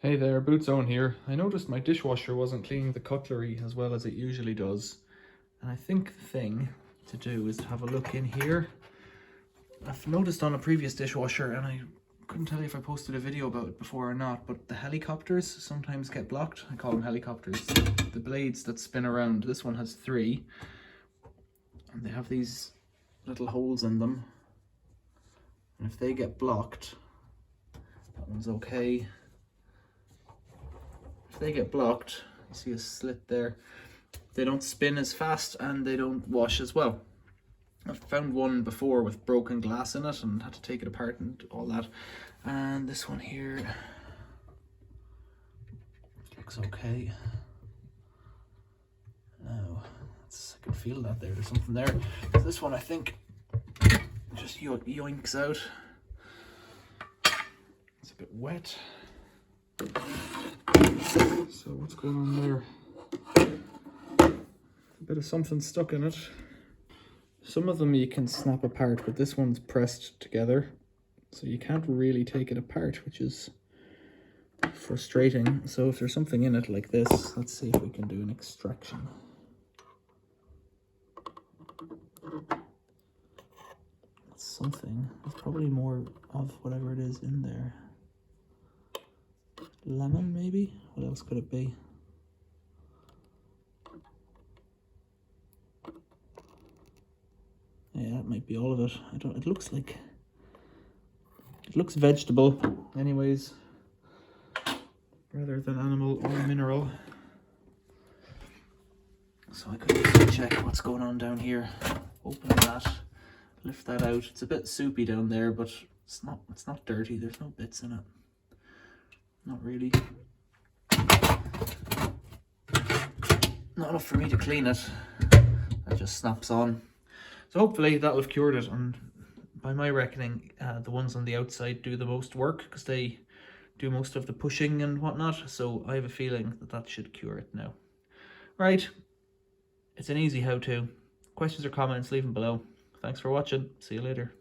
Hey there, Boot Zone here. I noticed my dishwasher wasn't cleaning the cutlery as well as it usually does. And I think the thing to do is to have a look in here. I've noticed on a previous dishwasher, and I couldn't tell you if I posted a video about it before or not, but the helicopters sometimes get blocked. I call them helicopters. The blades that spin around. This one has 3. And they have these little holes in them. And if they get blocked, that one's okay. If they get blocked, you see a slit there, they don't spin as fast and they don't wash as well. I've found one before with broken glass in it and had to take it apart and all that. And this one here looks okay. Now, I can feel that there's something there. This one I think just yoinks out. It's a bit wet. So what's going on there? A bit of something stuck in it. Some of them you can snap apart, but this one's pressed together, so you can't really take it apart, which is frustrating. So if there's something in it like this, let's see if we can do an extraction. It's something. There's probably more of whatever it is in there. Lemon, maybe? What else could it be? Yeah, that might be all of it. It looks vegetable anyways, rather than animal or mineral. So I could just check what's going on down here. Open that, lift that out. It's a bit soupy down there, but it's not dirty. There's no bits in it. Not really. Not enough for me to clean it. That just snaps on. So hopefully that'll have cured it, and by my reckoning, the ones on the outside do the most work because they do most of the pushing and whatnot. So I have a feeling that should cure it now. Right, it's an easy how-to. Questions or comments, leave them below. Thanks for watching. See you later.